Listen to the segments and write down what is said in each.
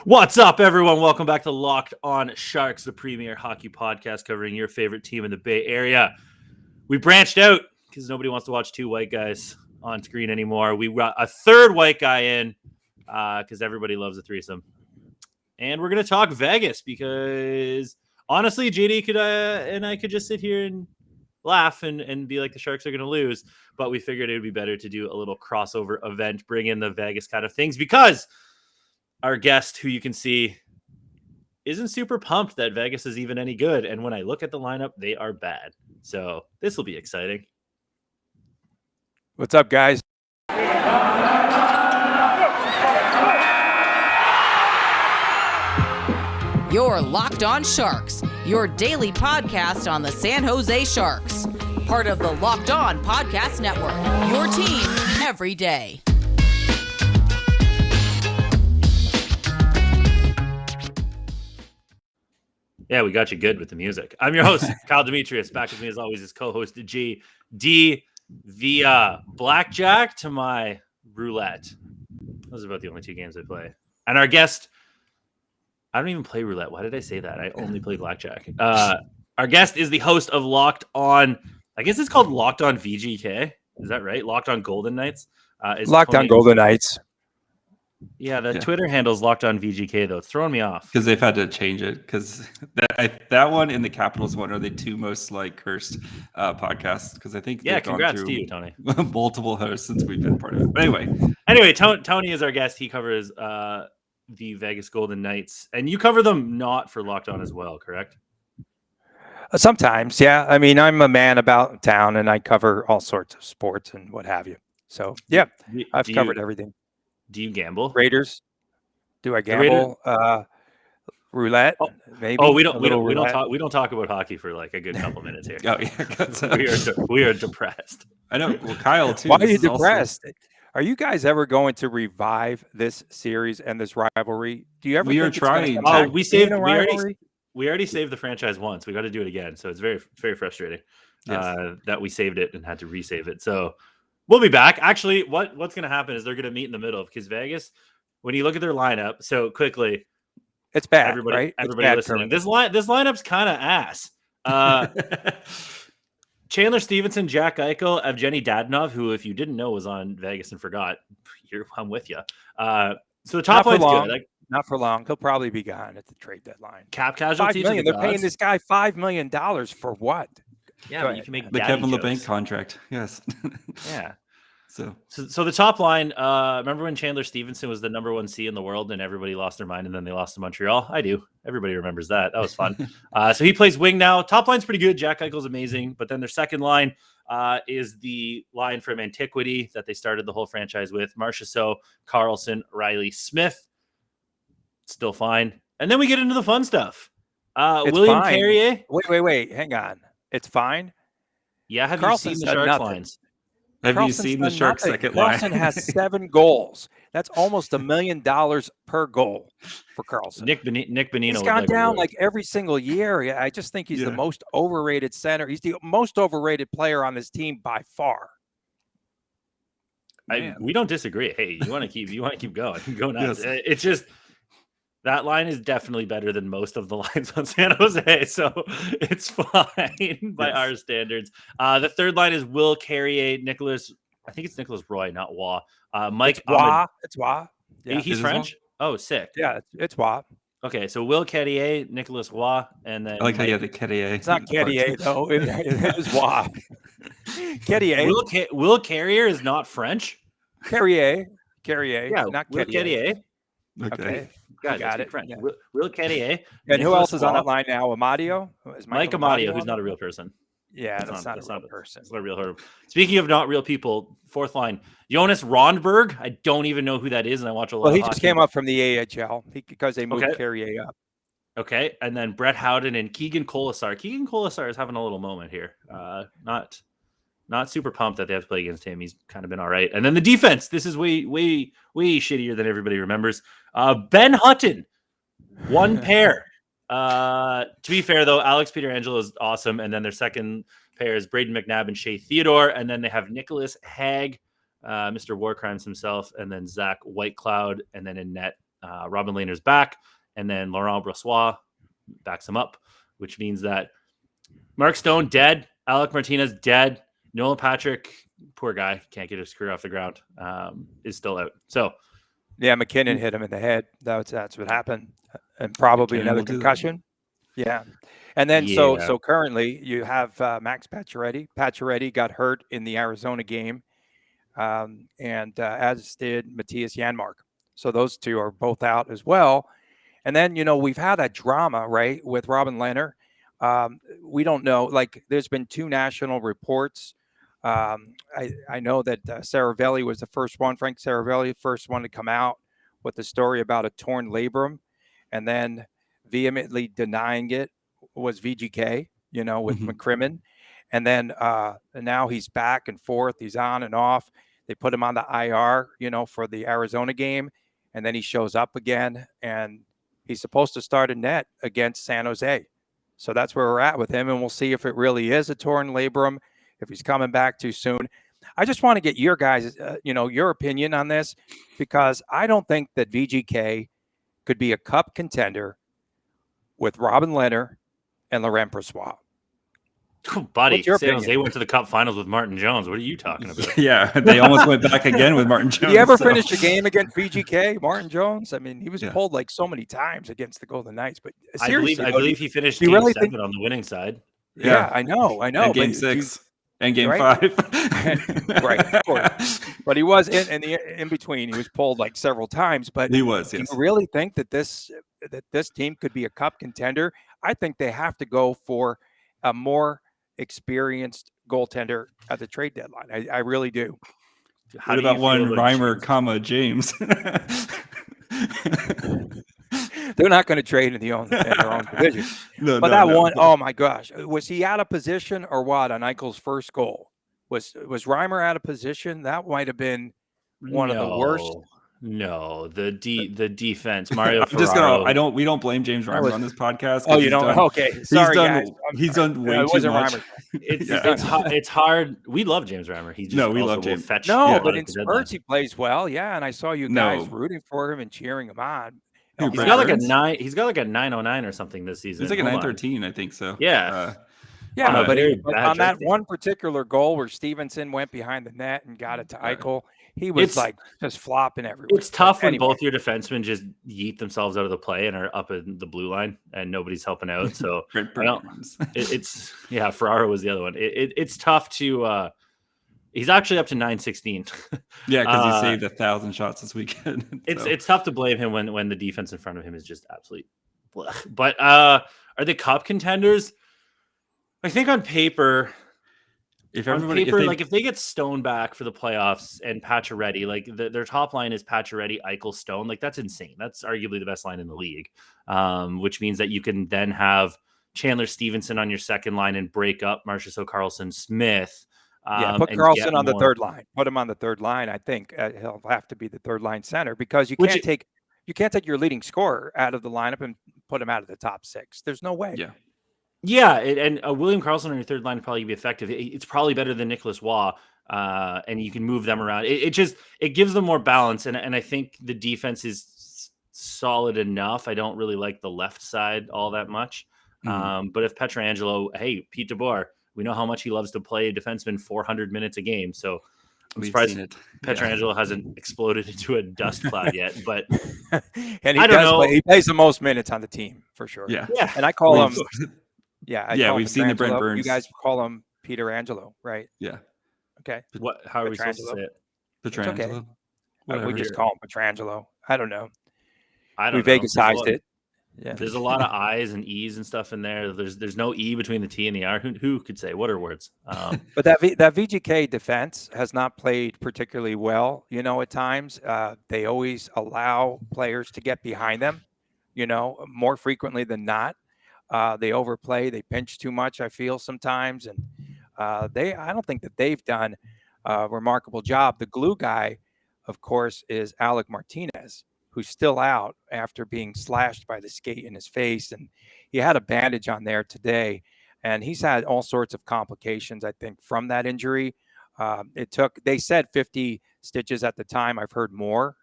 What's up, everyone? Welcome back to Locked On Sharks, the premier hockey podcast covering your favorite team in the Bay Area. We branched out because nobody wants to watch two white guys on screen anymore. We got a third white guy in because everybody loves a threesome. And we're going to talk Vegas because, honestly, JD and I could just sit here and laugh and be like the Sharks are going to lose. But we figured it would be better to do a little crossover event, bring in the Vegas kind of things because our guest, who you can see, isn't super pumped that Vegas is even any good. And when I look at the lineup, they are bad. So this will be exciting. What's up, guys? You're Locked On Sharks, your daily podcast on the San Jose Sharks. Part of the Locked On Podcast Network, your team every day. Yeah, we got you good with the music. I'm your host, Kyle Demetrius. Back with me, as always, is co-host GD via blackjack to my roulette. Those are about the only two games I play. And our guest, I don't even play roulette. Why did I say that? I only play blackjack. Our guest is the host of Locked On. I guess it's called Locked On VGK. Is that right? Locked On Golden Knights. Locked On Golden Knights. Yeah, the Twitter handle's Locked On VGK, though. It's throwing me off. Because they've had to change it. Because that one and the Capitals one are the two most cursed podcasts. Because I think congrats to you, Tony. Multiple hosts since we've been part of it. But anyway, Tony is our guest. He covers the Vegas Golden Knights, and you cover them not for Locked On as well, correct? Sometimes, yeah. I mean, I'm a man about town, and I cover all sorts of sports and what have you. So, yeah, I've covered everything. Do you gamble? Raiders? Do I gamble? Roulette? Maybe. Oh, we don't talk about hockey for like a good couple minutes here. Oh yeah, we are depressed. I know. Well, Kyle too. Why are you depressed? Are you guys ever going to revive this series and this rivalry? Do you ever? We are trying. We already saved the franchise once. We got to do it again. So it's very, very frustrating that we saved it and had to resave it. So we'll be back. Actually, what's going to happen is they're going to meet in the middle because Vegas, when you look at their lineup, so quickly, it's bad. Everybody, right? Everybody listening, this lineup's kind of ass. Chandler Stevenson, Jack Eichel, Evgeny Dadonov, who, if you didn't know, was on Vegas and forgot. I'm with you. So the top line's good. Not for long. He'll probably be gone at the trade deadline. Cap casualties. $5 million. They're paying this guy $5 million for what? Yeah, you can make the Kevin LeBanc contract. Yes. Yeah. So the top line. Remember when Chandler Stevenson was the number 1 C in the world and everybody lost their mind and then they lost to Montreal? I do. Everybody remembers that. That was fun. So he plays wing now. Top line's pretty good. Jack Eichel's amazing, but then their second line is the line from antiquity that they started the whole franchise with: Marchessault, Carlson, Riley, Smith. Still fine. And then we get into the fun stuff. William fine. Carrier. Wait. Hang on. It's fine. Yeah. Have Carlson's you seen the Sharks lines? Have you seen the Sharks second line? Carlson has 7 goals. That's almost $1 million per goal for Carlson. Nick Bonino. He's gone down like every single year. I just think he's the most overrated center. He's the most overrated player on this team by far. We don't disagree. Hey, you want to keep going. Go nuts. Yes. It's just that line is definitely better than most of the lines on San Jose, so it's fine by our standards. The third line is Will Carrier, Nicholas. I think it's Nicholas Roy, not Waugh. Mike. It's Waugh. Yeah. He's French. Oh, sick. Yeah, it's Waugh. Okay, so Will Carrier, Nicholas Waugh, and then I like how you have the Carrier. It's not Carrier though. It is Waugh. Carrier. Will Carrier is not French. Carrier. Yeah, not Will Carrier. Okay. Guys, got it. Yeah. Will Carrier. And who else is on that line now? Amadio? Mike Amadio, who's not a real person. Yeah, that's not a real person. It's not a real person. Speaking of not real people, fourth line, Jonas Rondberg. I don't even know who that is, and I watch a lot of hockey. Well, he just came up from the AHL because they moved Carrier up. Okay, and then Brett Howden and Keegan Colasar. Keegan Colasar is having a little moment here. Not super pumped that they have to play against him. He's kind of been all right. And then the defense. This is way shittier than everybody remembers. Ben Hutton, one pair. To be fair, though, Alex Pietrangelo is awesome. And then their second pair is Braden McNabb and Shea Theodore. And then they have Nicholas Hague, Mr. War Crimes himself, and then Zach Whitecloud. And then in net, Robin Lehner's back, and then Laurent Brossoit backs him up, which means that Mark Stone dead, Alec Martinez dead, Nolan Patrick, poor guy, can't get his career off the ground, is still out. So yeah, McKinnon hit him in the head. That's what happened, and probably McKinnon another concussion. Yeah, and then so currently you have Max Pacioretty. Pacioretty got hurt in the Arizona game, and as did Matthias Janmark. So those two are both out as well. And then, we've had a drama, right, with Robin Lehner. We don't know. Like, there's been 2 national reports. I know that Saravelli was the first one, Frank Saravelli, first one to come out with the story about a torn labrum, and then vehemently denying it was VGK, with McCrimmon. And then now he's back and forth. He's on and off. They put him on the IR, for the Arizona game, and then he shows up again, and he's supposed to start a net against San Jose. So that's where we're at with him, and we'll see if it really is a torn labrum, if he's coming back too soon. I just want to get your guys, your opinion on this, because I don't think that VGK could be a cup contender with Robin Lehner and Laurent Brossoit. Oh, buddy, San Jose went to the Cup Finals with Martin Jones. What are you talking about? Yeah, they almost went back again with Martin Jones. Did he ever finish a game against VGK, Martin Jones? I mean, he was pulled like so many times against the Golden Knights. But seriously, I believe he finished game 7 on the winning side. Yeah, I know. And game 6 and game 5. Right, of course. But he was in between. He was pulled like several times. But he was. Yes. Do you really think that this team could be a cup contender? I think they have to go for a more experienced goaltender at the trade deadline. I really do. What about one Reimer, James? They're not going to trade in their own division. One, oh my gosh, was he out of position or what on Eichel's first goal? Was Reimer out of position? That might have been one of the worst. No, the defense. Mario. We don't blame James Reimer on this podcast. Oh, you don't? Okay, sorry, guys. He's done way too much. It's hard. We love James Reimer. He just we love James. But in spurts he plays well. Yeah, and I saw you guys rooting for him and cheering him on. He's got like a 9. He's got like a 909 or something this season. It's like a 913, I think so. Yeah. But on that one particular goal where Stevenson went behind the net and got it to Eichel, he was just flopping everywhere. It's tough when both your defensemen just yeet themselves out of the play and are up in the blue line and nobody's helping out. So it's Ferraro was the other one. It's tough to. He's actually up to 916. Yeah, because he saved 1,000 shots this weekend. It's tough to blame him when the defense in front of him is just absolute. Blech. But are they cup contenders? I think on paper, if they get Stone back for the playoffs and Pacioretty, like their top line is Pacioretty, Eichel, Stone, like that's insane. That's arguably the best line in the league, which means that you can then have Chandler Stevenson on your second line and break up Marchessault, Carlson, Smith. Put Carlson on the third line. Put him on the third line. I think he'll have to be the third line center because you can't take your leading scorer out of the lineup and put him out of the top 6. There's no way. Yeah, and William Karlsson on your third line would probably be effective. It's probably better than Nicholas Waugh, and you can move them around. It gives them more balance, and I think the defense is solid enough. I don't really like the left side all that much, but if Pietrangelo, Pete DeBoer, we know how much he loves to play a defenseman 400 minutes a game, so I'm surprised Pietrangelo hasn't exploded into a dust cloud yet. But and I don't know. He plays the most minutes on the team for sure. Yeah. And I call him. We've seen the Brent Burns. You guys call him Peter Angelo, right? Yeah. Okay. How are we supposed to say it? Petrangelo. Okay. We just call him Petrangelo. I don't know. We Vegasized it. Yeah. There's a lot of I's and E's and stuff in there. There's no E between the T and the R. Who could say? What are words? But that VGK defense has not played particularly well. At times they always allow players to get behind them. More frequently than not. They overplay. They pinch too much, I feel sometimes. And I don't think that they've done a remarkable job. The glue guy, of course, is Alec Martinez, who's still out after being slashed by the skate in his face. And he had a bandage on there today. And he's had all sorts of complications, I think, from that injury. They said 50 stitches at the time. I've heard more.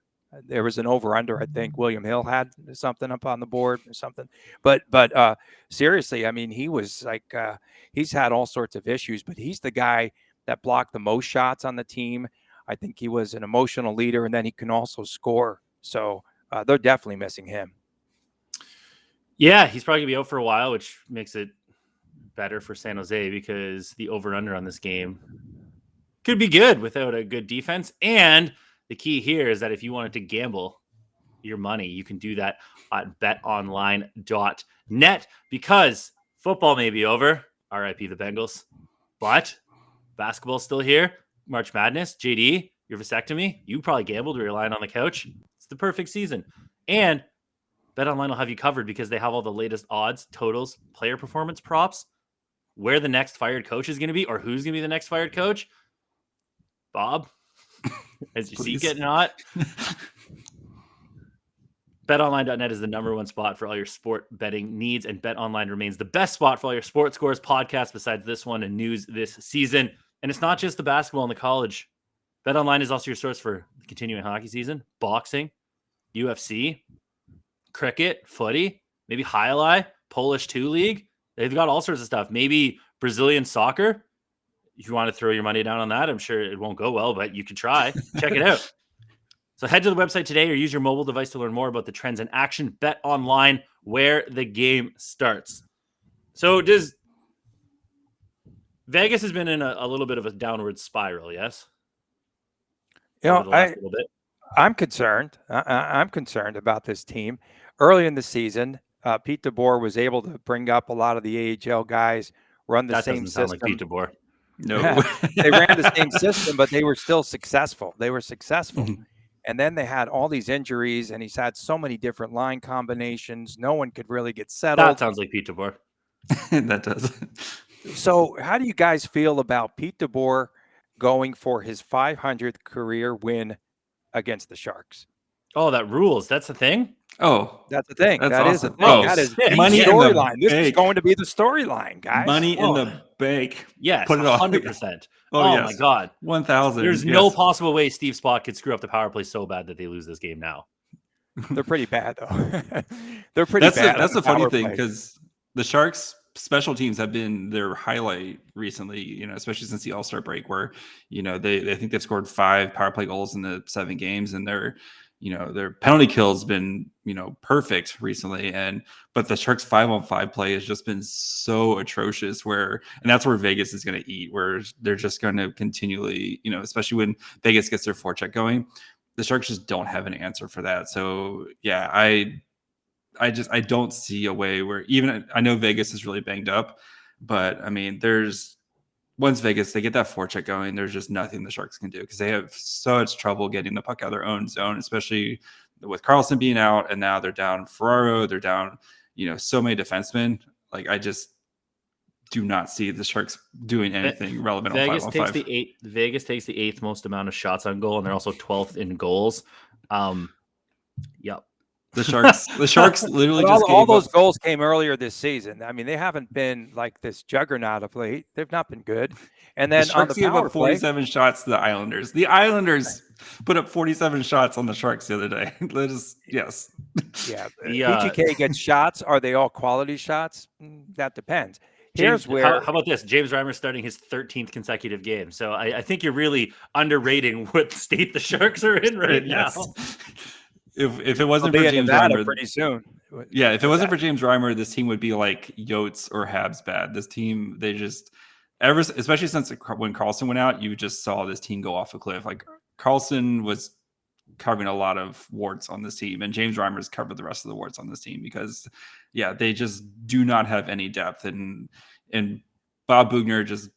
There was an over/under. I think William Hill had something up on the board or something. But seriously, I mean, he was like he's had all sorts of issues, but he's the guy that blocked the most shots on the team. I think he was an emotional leader, and then he can also score. So they're definitely missing him. Yeah, he's probably gonna be out for a while, which makes it better for San Jose because the over/under on this game could be good without a good defense. And the key here is that if you wanted to gamble your money, you can do that at betonline.net because football may be over. RIP the Bengals. But basketball's still here. March Madness. JD, your vasectomy. You probably gambled or you're lying on the couch. It's the perfect season. And BetOnline will have you covered because they have all the latest odds, totals, player performance props, where the next fired coach is going to be or who's going to be the next fired coach. Bob, as you see getting hot. BetOnline.net is the number one spot for all your sport betting needs, and BetOnline remains the best spot for all your sports scores, podcasts besides this one, and news this season. And it's not just the basketball and the college. BetOnline is also your source for the continuing hockey season, boxing, UFC, cricket, footy, maybe highlight, Polish 2 League. They've got all sorts of stuff. Maybe Brazilian soccer. If you want to throw your money down on that, I'm sure it won't go well, but you could try. Check it out. So head to the website today or use your mobile device to learn more about the trends in action. Bet online where the game starts. So Vegas has been in a little bit of a downward spiral, yes? I'm concerned. I'm concerned about this team. Early in the season, Pete DeBoer was able to bring up a lot of the AHL guys, run the same system. Sound like Pete DeBoer. No, they ran the same system, but they were still successful. And then they had all these injuries, and he's had so many different line combinations. No one could really get settled. That sounds like Pete DeBoer. That does. So how do you guys feel about Pete DeBoer going for his 500th career win against the Sharks? Oh, that rules. That's the thing? Oh, that's the thing. That's that awesome. is a thing. Oh, that is money the storyline. This is going to be the storyline, guys. Money in the bank. Yes, put it on 100%. Oh, my God. 1,000. There's no possible way Steve Spott could screw up the power play so bad that they lose this game now. They're pretty bad, though. They're pretty bad. That's the funny thing because the Sharks special teams have been their highlight recently, especially since the All-Star break where, they think they've scored 5 power play goals in the 7 games and their penalty kills been, perfect recently. But the Sharks 5-on-5 play has just been so atrocious and that's where Vegas is going to eat, where they're just going to continually, especially when Vegas gets their forecheck going, the Sharks just don't have an answer for that. So yeah, I don't see a way where I know Vegas is really banged up, but I mean, once Vegas, they get that forecheck going, there's just nothing the Sharks can do because they have such trouble getting the puck out of their own zone, especially with Carlson being out. And now they're down Ferraro. They're down, so many defensemen. Like, I just do not see the Sharks doing anything relevant on 5-on-5. Vegas takes the 8th most amount of shots on goal, and they're also 12th in goals. Yep. The Sharks literally all those goals came earlier this season. I mean, they haven't been like this juggernaut of late. They've not been good. And then the Sharks gave up 47 shots to the Islanders. The Islanders put up 47 shots on the Sharks the other day. Yes. Yeah. PGK gets shots. Are they all quality shots? That depends. Here's where. How about this? James Reimer starting his 13th consecutive game. So I think you're really underrating what state the Sharks are in right now. If it wasn't for James Reimer, pretty soon. Yeah, if it wasn't for James Reimer, this team would be like Yotes or Habs bad. This team, they just especially since when Carlson went out, you just saw this team go off a cliff. Like Carlson was covering a lot of warts on this team, and James Reimer's covered the rest of the warts on this team because, yeah, they just do not have any depth. And Bob Bugner just,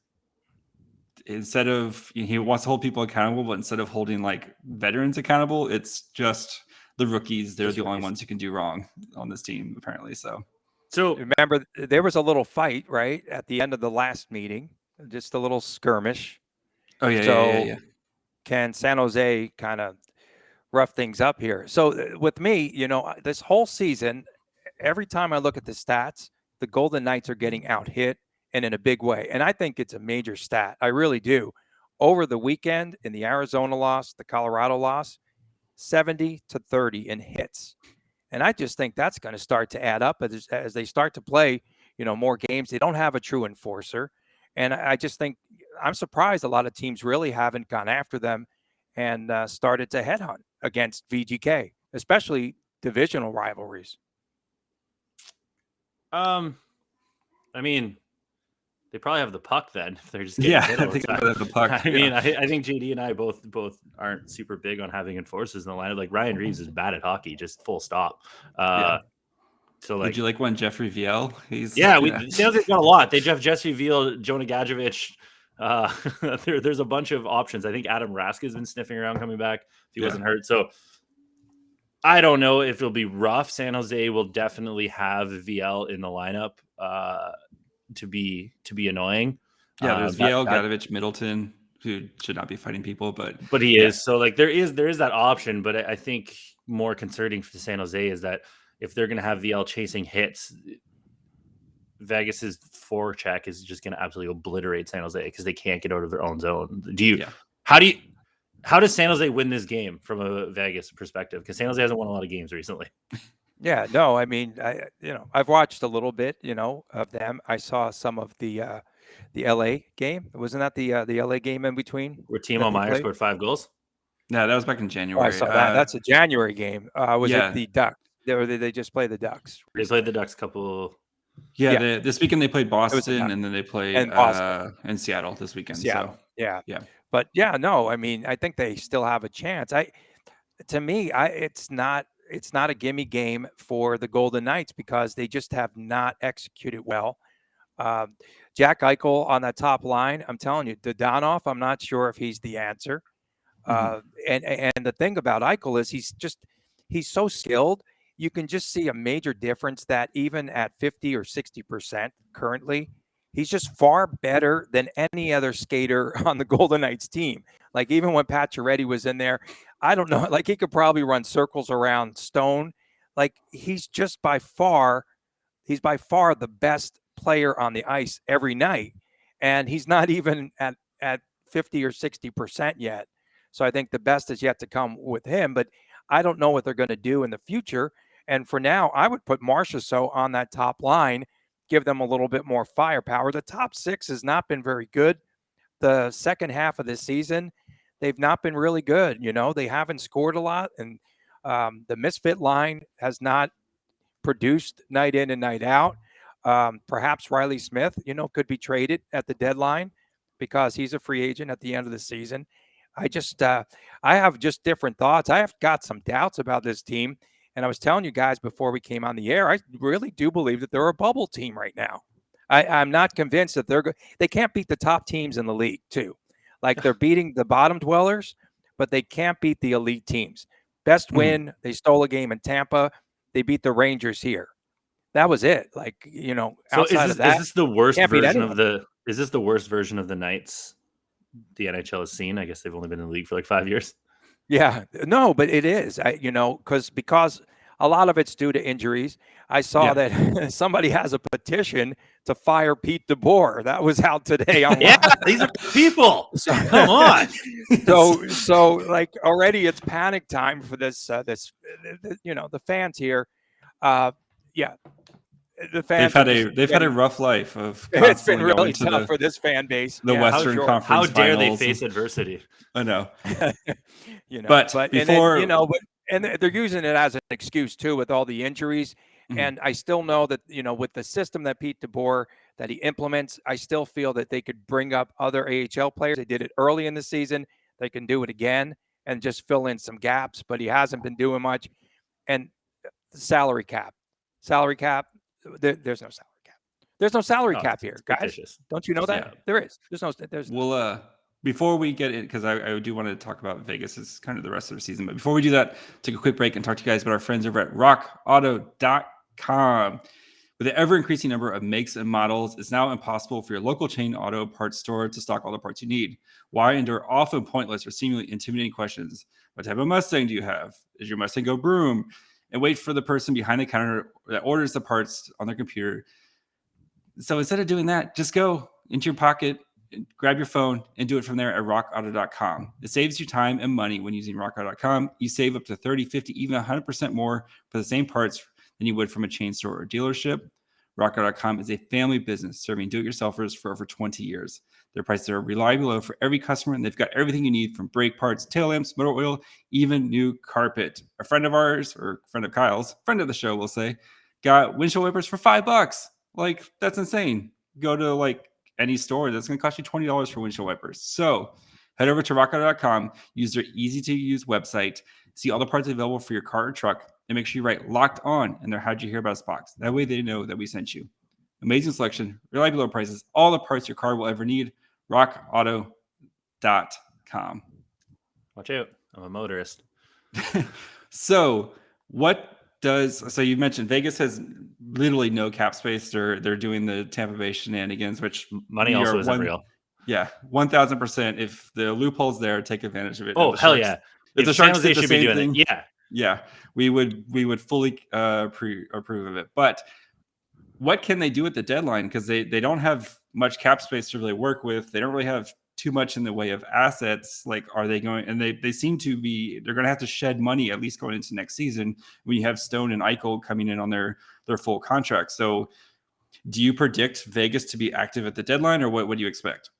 instead of, he wants to hold people accountable, but instead of holding like veterans accountable, it's just the rookies. They're the only ones who can do wrong on this team, apparently. So remember, there was a little fight right at the end of the last meeting, just a little skirmish. Oh yeah. Yeah. Can San Jose kind of rough things up here? So with me, this whole season, every time I look at the stats, the Golden Knights are getting out hit and in a big way. And I think it's a major stat. I really do. Over the weekend in the Arizona loss, the Colorado loss, 70-30 in hits. And I just think that's going to start to add up as they start to play, more games. They don't have a true enforcer. And I just think I'm surprised a lot of teams really haven't gone after them and started to headhunt against VGK, especially divisional rivalries. I mean, they probably have the puck then if they're just getting hit all the time. They have the puck. I mean, I think JD and I both aren't super big on having enforcers in the lineup. Like Ryan Reeves is bad at hockey, just full stop. So like, would you like one Jeffrey Viel? San Jose's got a lot. They have Jesse Viel, Jonah Gadjevich. There's a bunch of options. I think Adam Rask has been sniffing around coming back if he wasn't hurt. So I don't know if it'll be rough. San Jose will definitely have VL in the lineup to be annoying. Yeah, there's VL, Gadjevich, Middleton, who should not be fighting people, but he is. So like there is that option, but I think more concerning for San Jose is that if they're going to have VL chasing hits, Vegas's forecheck is just going to absolutely obliterate San Jose because they can't get out of their own zone. How does San Jose win this game from a Vegas perspective? Because San Jose hasn't won a lot of games recently. Yeah, no, I mean, I've watched a little bit, of them. I saw some of the LA game. Wasn't that the LA game in between? Where Timo Meier scored 5 goals? No, that was back in January. Oh, I saw that. That's a January game. Was it the Ducks? Or did they just play the Ducks? They played the Ducks a couple. Yeah. This weekend they played Boston, and then they played in Seattle this weekend. Seattle. So yeah. But no, I mean, I think they still have a chance. To me, it's not a gimme game for the Golden Knights because they just have not executed well. Jack Eichel on that top line, I'm telling you, Dodonov, I'm not sure if he's the answer. And the thing about Eichel is he's so skilled. You can just see a major difference that even at 50 or 60% currently, he's just far better than any other skater on the Golden Knights team. Like even when Pacioretty was in there, I don't know, like he could probably run circles around Stone. Like he's by far the best player on the ice every night. And he's not even at 50 or 60% yet. So I think the best is yet to come with him, but I don't know what they're going to do in the future. And for now, I would put Marchessault on that top line, give them a little bit more firepower. The top 6 has not been very good. The second half of this season, they've not been really good. They haven't scored a lot, and the misfit line has not produced night in and night out. Perhaps Riley Smith, could be traded at the deadline because he's a free agent at the end of the season. I have just different thoughts. I have got some doubts about this team. And I was telling you guys before we came on the air, I really do believe that they're a bubble team right now. I'm not convinced that they can't beat the top teams in the league too. Like they're beating the bottom dwellers, but they can't beat the elite teams. Best win, they stole a game in Tampa. They beat the Rangers here. That was it. Like, outside of that. Is this the worst version of the Knights the NHL has seen? I guess they've only been in the league for like 5 years. Yeah, no, but it is, because a lot of it's due to injuries. I saw that somebody has a petition to fire Pete DeBoer. That was out today. These are people. Come on. So like already it's panic time for this. The fans here. The fans they've had a rough life of it's been really tough for this fan base. The Western Conference. How dare Finals they face adversity? I know. But before and they're using it as an excuse too with all the injuries. Mm-hmm. And I still know that with the system that Pete DeBoer that he implements, I still feel that they could bring up other AHL players. They did it early in the season. They can do it again and just fill in some gaps. But he hasn't been doing much. And the salary cap. There's no salary cap. There's no salary cap here, guys. Fictitious. Don't you know that? Yeah. There is. We'll before we get in, because I do want to talk about Vegas as kind of the rest of the season. But before we do that, take a quick break and talk to you guys about our friends over at rockauto.com. With the ever-increasing number of makes and models, it's now impossible for your local chain auto parts store to stock all the parts you need. Why endure often pointless or seemingly intimidating questions? What type of Mustang do you have? Is your Mustang go broom? And wait for the person behind the counter that orders the parts on their computer. So instead of doing that, just go into your pocket grab your phone and do it from there at rockauto.com. It saves you time and money when using rockauto.com. You save up to 30, 50, even 100% more for the same parts than you would from a chain store or dealership. rockauto.com is a family business serving do-it-yourselfers for over 20 years. Their prices are reliably low for every customer, and they've got everything you need from brake parts, tail lamps, motor oil, even new carpet. A friend of ours, or friend of Kyle's, friend of the show, we'll say, got windshield wipers for $5. Like, that's insane. Go to like any store, that's going to cost you $20 for windshield wipers. So head over to rockauto.com, use their easy-to-use website, see all the parts available for your car or truck, and make sure you write Locked On in their How'd You Hear About Us box. That way they know that we sent you. Amazing selection, reliable low prices, all the parts your car will ever need. rockauto.com. Watch out. I'm a motorist. So you mentioned Vegas has literally no cap space. They're doing the Tampa Bay shenanigans, which money also isn't real. Yeah, 1,000%. If the loophole's there, take advantage of it. Oh, hell yeah. If the Sharks did the same thing, yeah, we would fully approve of it. But what can they do at the deadline? Because they don't have much cap space to really work with. They don't really have too much in the way of assets. Like, are they going? And they seem to be. They're going to have to shed money at least going into next season when you have Stone and Eichel coming in on their full contract. So, do you predict Vegas to be active at the deadline, or what do you expect?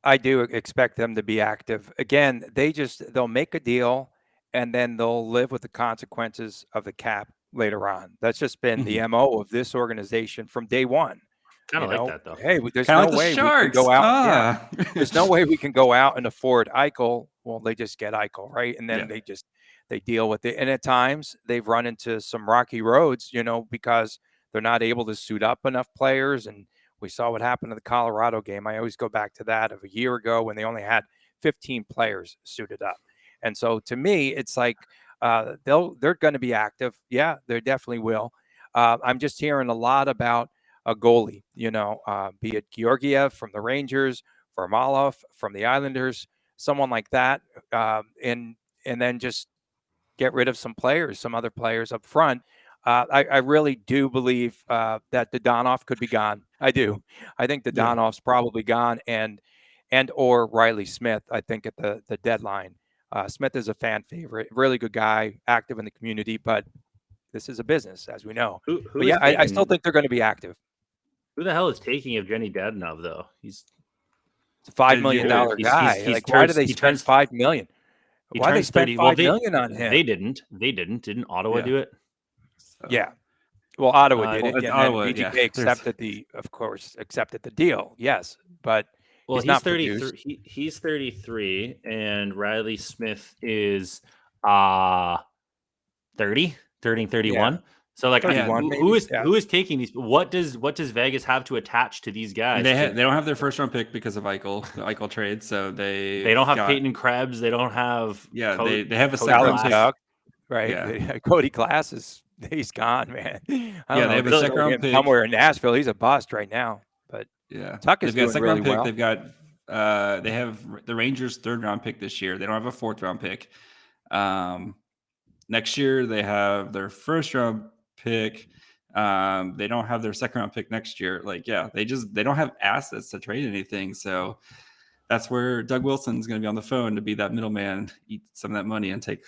I do expect them to be active. Again, they'll make a deal and then they'll live with the consequences of the cap later on. That's just been the MO of this organization from day one. Kind of like that, though. Hey, there's no way we can go out. There's no way we can go out and afford Eichel. Well, they just get Eichel, right? And then they deal with it. And at times they've run into some rocky roads, because they're not able to suit up enough players. And we saw what happened in the Colorado game. I always go back to that of a year ago when they only had 15 players suited up. And so to me, it's like they're going to be active. Yeah, they definitely will. I'm just hearing a lot about a goalie, be it Georgiev from the Rangers, Varlamov from the Islanders, someone like that, and then just get rid of some other players up front. I really do believe that Dadonov could be gone. I do. I think Dadonov's probably gone, and or Riley Smith, I think, at the deadline. Smith is a fan favorite, really good guy, active in the community, but this is a business, as we know. I still think they're going to be active. Who the hell is taking Evgeny Dadonov, though? He's a $5 million guy. Why do they spend $5 million? Why do they spend $5 million on him? They didn't. Didn't Ottawa do it? So. Yeah. Well, Ottawa did it. And Ottawa, accepted the deal. Yes, but he's 33. He's 33, and Riley Smith is 30, turning 31. Yeah. So who is taking these? What does Vegas have to attach to these guys? They don't have their first round pick because of Eichel, the Eichel trade. So they don't have Peyton Krebs. They don't have they have a second round pick, right? Yeah. Cody Glass he's gone, man. They have a second round pick somewhere in Nashville. He's a bust right now, but Tuck is doing really well. They've got they have the Rangers' third round pick this year. They don't have a fourth round pick. Next year they have their first round pick. They don't have their second round pick next year. They don't have assets to trade anything. So that's where Doug Wilson's going to be on the phone to be that middleman, eat some of that money, and take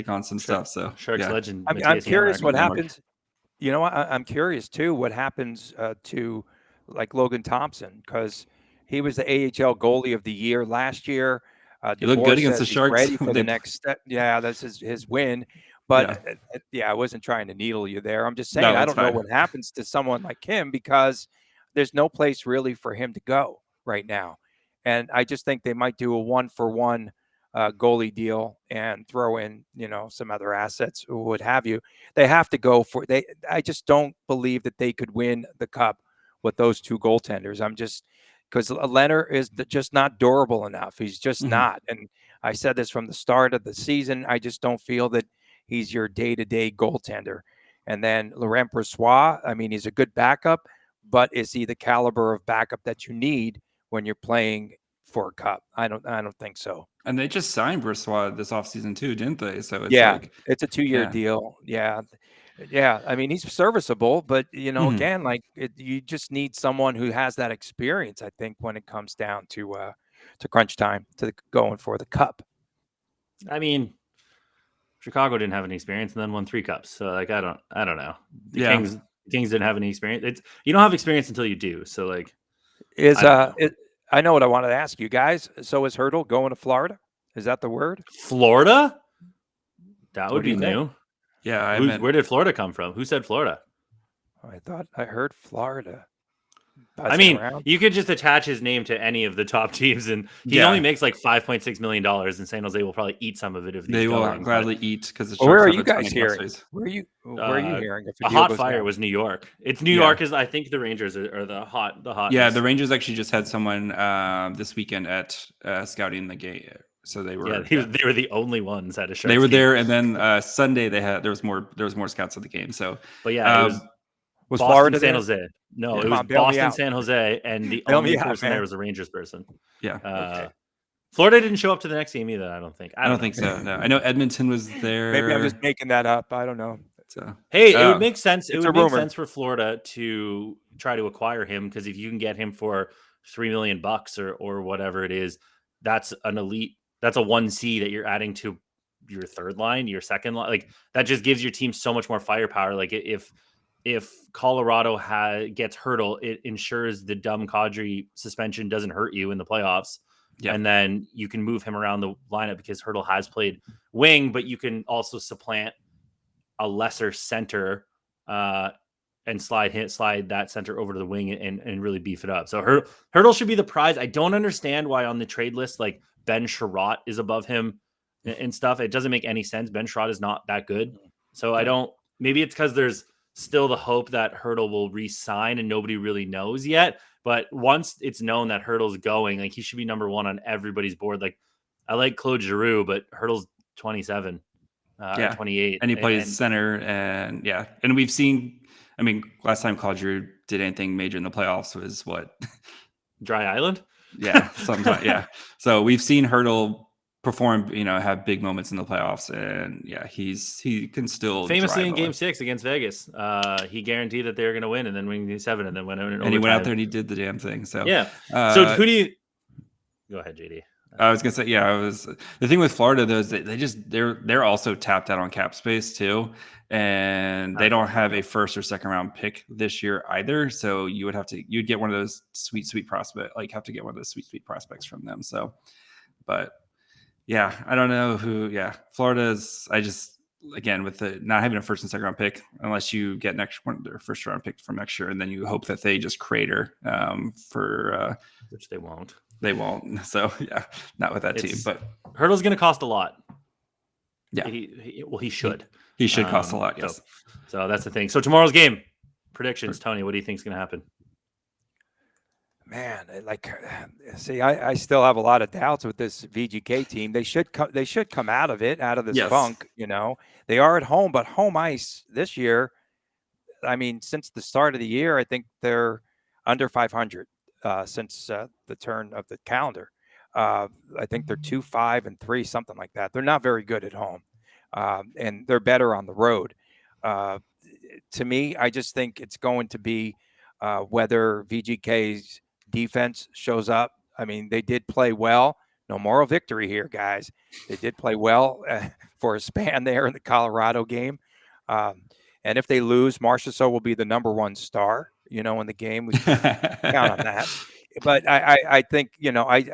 on some stuff. So Sharks legend. I'm curious what happens. I'm curious too what happens to like Logan Thompson, because he was the AHL goalie of the year last year. He looked good against the Sharks. Ready for the next step. Yeah, that's his win. But I wasn't trying to needle you there. I'm just saying I don't know what happens to someone like him, because there's no place really for him to go right now. And I just think they might do a 1-for-1 goalie deal and throw in, some other assets or what have you. They have to go for I just don't believe that they could win the cup with those two goaltenders. Because Leonard is just not durable enough. He's just not. And I said this from the start of the season. I just don't feel that he's your day-to-day goaltender. And then Laurent Brossoit, he's a good backup, but is he the caliber of backup that you need when you're playing for a cup? I don't think so. And they just signed Brossoit this offseason too, didn't they? So it's it's a 2-year deal. Yeah. Yeah, I mean, he's serviceable, but Mhm. again, like you just need someone who has that experience. I think when it comes down to crunch time, going for the cup. I mean, Chicago didn't have any experience and then won 3 cups. So like I don't know. The Yeah. Kings didn't have any experience. You don't have experience until you do. So like Is I don't know. I know what I wanted to ask you guys. So is Hurdle going to Florida? Is that the word? Florida? That would What do be you think? new. Yeah, Where did Florida come from? Who said Florida? I thought I heard Florida. I mean, you could just attach his name to any of the top teams, and he only makes like $5.6 million, and San Jose will probably eat some of it if they will going, gladly eat because the Well, where Sharks are have you a ton guys of cap hearing? space. Where are you hearing? If a deal hot goes fire down? was New York. It's New Yeah. York is I think the Rangers are the hot. Yeah, the Rangers actually just had someone this weekend at scouting the game. So they were they were the only ones at a Sharks they were game. there, and then Sunday there was more scouts at the game. So But yeah, it was Boston, Florida San there? Jose. No, Yeah. it Come was on, bail me Boston, out. San Jose, and the Bail me only out, person man. there was a Rangers person. yeah, Okay. Florida didn't show up to the next game either. I don't think. I don't think so. No, I know Edmonton was there. Maybe I'm just making that up. I don't know. So Hey, it would make sense. It it's would a make rumor. sense for Florida to try to acquire him because if you can get him for $3 million or whatever it is, that's an elite. That's a 1C that you're adding to your third line, your second line. Like that just gives your team so much more firepower. Like if Colorado gets Hurdle, it ensures the dumb Kadri suspension doesn't hurt you in the playoffs. Yeah. And then you can move him around the lineup because Hurdle has played wing, but you can also supplant a lesser center and slide that center over to the wing and really beef it up. So Hurdle should be the prize. I don't understand why on the trade list, like Ben Sherratt is above him and stuff. It doesn't make any sense. Ben Sherratt is not that good. So maybe it's because there's still the hope that Hurdle will re-sign and nobody really knows yet. But once it's known that Hurdle's going, like he should be number 1 on everybody's board. Like I like Claude Giroux, but Hurdle's 27. 28, and he plays center, and we've seen. I mean, last time Claude Giroux did anything major in the playoffs was what? Dry Island. Yeah, sometimes. Yeah, so we've seen Hurdle perform. Have big moments in the playoffs, and he can still famously in Game 6 against Vegas. He guaranteed that they were going to win, and then win Game 7, and then went in. And he went out there and he did the damn thing. So yeah. So who do you? Go ahead, JD. I was gonna say, the thing with Florida though is that they're also tapped out on cap space too, and they don't have a first or second round pick this year either. So you'd get one of those sweet prospect, like have to get one of those sweet prospects from them. So, but yeah, I don't know who. Yeah, Florida's. Again with the not having a first and second round pick, unless you get their first round pick from next year, and then you hope that they just crater for which they won't. They won't. So yeah, not with that team. But Hurdle's going to cost a lot. Yeah. He should. He should cost a lot. Yes. So that's the thing. So tomorrow's game predictions, Tony. What do you think is going to happen? Man, I still have a lot of doubts with this VGK team. They should come out of this funk. They are at home, but home ice this year. I mean, since the start of the year, I think they're under 500. Since the turn of the calendar. I think they're 2-5-3, something like that. They're not very good at home, and they're better on the road. To me, I just think it's going to be whether VGK's defense shows up. I mean, they did play well. No moral victory here, guys. They did play well for a span there in the Colorado game. And if they lose, Marchessault will be the number 1 star, in the game. We can count on that. But I think, I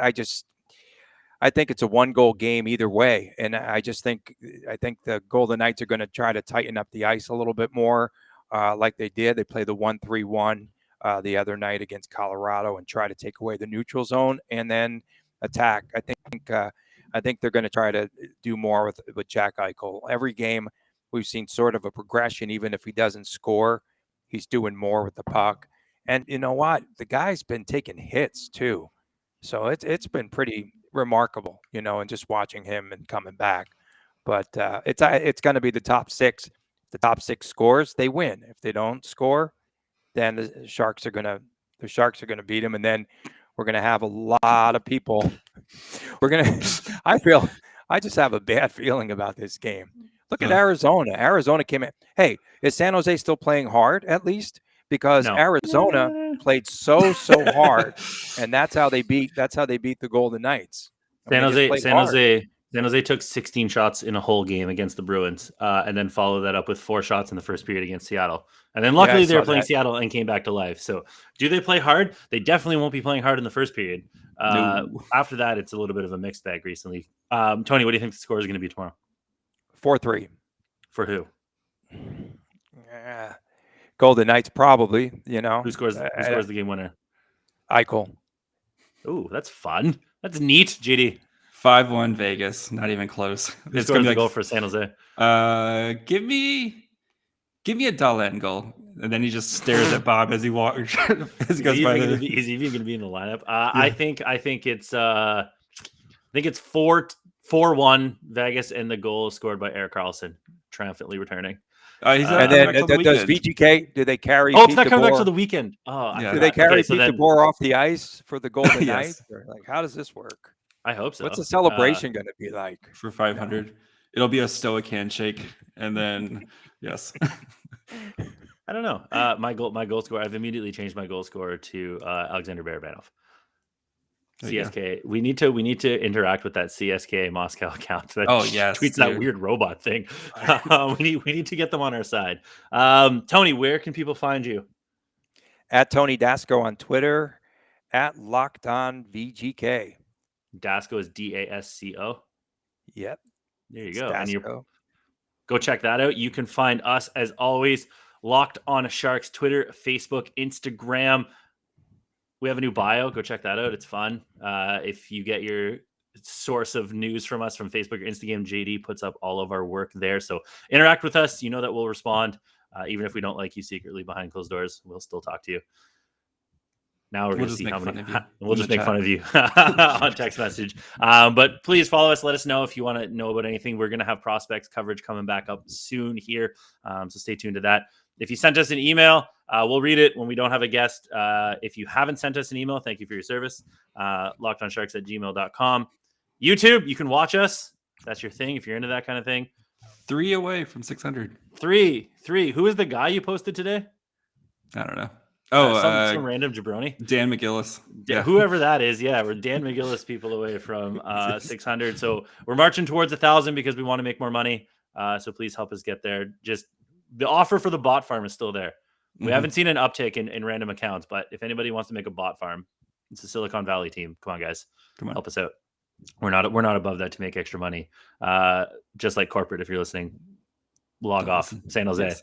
think it's a 1-goal game either way. And I think the Golden Knights are going to try to tighten up the ice a little bit more like they did. They played the 1-3-1 the other night against Colorado and try to take away the neutral zone and then attack. I think they're going to try to do more with Jack Eichel. Every game we've seen sort of a progression. Even if he doesn't score, he's doing more with the puck. And you know what? The guy's been taking hits too. So it's been pretty remarkable, and just watching him and coming back. But it's going to be the top 6. The top 6 scores, they win. If they don't score, then the Sharks are going to beat them. And then we're going to have a lot of people. I I just have a bad feeling about this game. Look at Ugh. Arizona. Arizona came in. Hey, is San Jose still playing hard at least? Because No. Arizona played so hard, and that's how they beat the Golden Knights. I mean, they just played hard. San Jose took 16 shots in a whole game against the Bruins, and then followed that up with 4 shots in the first period against Seattle. And then luckily they were playing Seattle and came back to life. So do they play hard? They definitely won't be playing hard in the first period. No. After that, it's a little bit of a mixed bag recently. Tony, what do you think the score is going to be tomorrow? 4-3. For who? Golden Knights probably, you know. Who scores the game winner? Eichel. Ooh, that's fun. That's neat, JD. 5-1 Vegas. Not even close. It's going to go for San Jose. Give me a Dahlin goal. And then he just stares at Bob as he walks as he goes by. Is he even going to be in the lineup? Yeah. I think it's 4-1 Vegas, and the goal is scored by Erik Karlsson, triumphantly returning. And then does VGK? Do they carry? Oh, it's not coming back to the weekend. Oh, yeah. Do they carry Pete DeBoer off the ice for the Golden Knights? Like, how does this work? I hope so. What's the celebration going to be like for 500? It'll be a stoic handshake, and then yes. I don't know. My goal score. I've immediately changed my goal score to Alexander Barabanov. CSK. We need to interact with that CSK Moscow account that tweets that weird robot thing. We need to get them on our side. Tony, where can people find you? At Tony Cordasco on Twitter, at Locked On VGK. Dasco is DASCO. Yep. There you go. And go check that out. You can find us as always, Locked On Sharks, Twitter, Facebook, Instagram. We have a new bio. Go check that out. It's fun. If you get your source of news from us from Facebook or Instagram, JD puts up all of our work there. So interact with us. You know that we'll respond. Even if we don't like you secretly behind closed doors, we'll still talk to you. Now we're going to see how many. We'll just make fun of you on text message. But please follow us. Let us know if you want to know about anything. We're going to have prospects coverage coming back up soon here. So stay tuned to that. If you sent us an email, we'll read it when we don't have a guest. If you haven't sent us an email, thank you for your service. LockedOnSharks@gmail.com. YouTube, you can watch us. That's your thing if you're into that kind of thing. 3 away from 600. 3. Who is the guy you posted today? I don't know. Some random jabroni. Dan McGillis. Yeah, whoever that is. Yeah, we're Dan McGillis people away from 600. So we're marching towards 1,000 because we want to make more money. So please help us get there. Just the offer for the bot farm is still there. We haven't seen an uptick in random accounts, but if anybody wants to make a bot farm, it's the Silicon Valley team. Come on, guys. Come on. Help us out. We're not above that to make extra money. Just like corporate, if you're listening, log off. San Jose. Yes.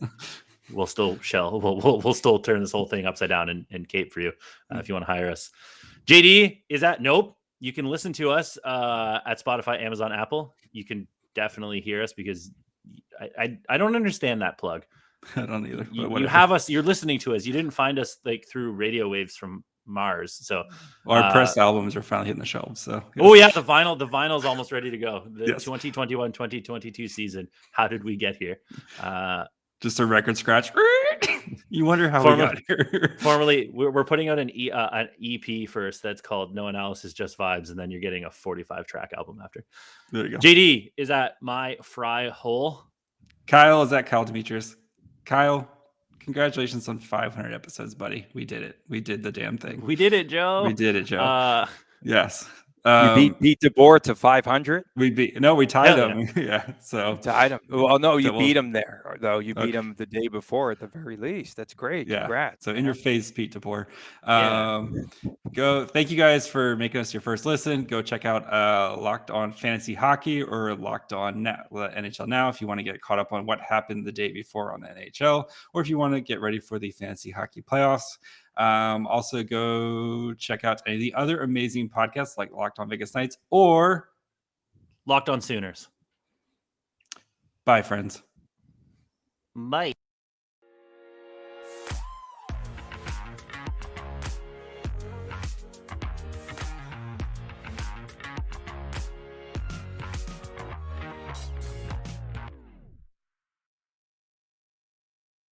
We'll still we'll still turn this whole thing upside down and cape for you if you want to hire us. JD is at Nope. You can listen to us at Spotify, Amazon, Apple. You can definitely hear us because I don't understand that plug. I don't either. You have us. You're listening to us. You didn't find us like through radio waves from Mars. So our pressed albums are finally hitting the shelves. So oh yeah, the vinyl's almost ready to go. The 2021-2022 season. How did we get here? Just a record scratch. You wonder how we got here. Formerly, we're putting out an EP first that's called No Analysis, Just Vibes, and then you're getting a 45-track album after. There you go. JD is at My Fry Hole. Kyle is at Kyle Demetrius. Kyle, congratulations on 500 episodes, buddy. We did it. We did the damn thing. We did it, Joe. We did it, Joe. Yes. You beat DeBoer to 500. We tied him. Yeah, so you tied him. Well, no, you beat him there, though. You beat him the day before, at the very least. That's great. Yeah. Congrats. So in your face, Pete DeBoer. Go. Thank you guys for making us your first listen. Go check out Locked On Fantasy Hockey or Locked On NHL Now if you want to get caught up on what happened the day before on the NHL, or if you want to get ready for the fantasy hockey playoffs. Also go check out any of the other amazing podcasts like Locked On Vegas Knights or Locked On Sooners. Bye, friends. Bye.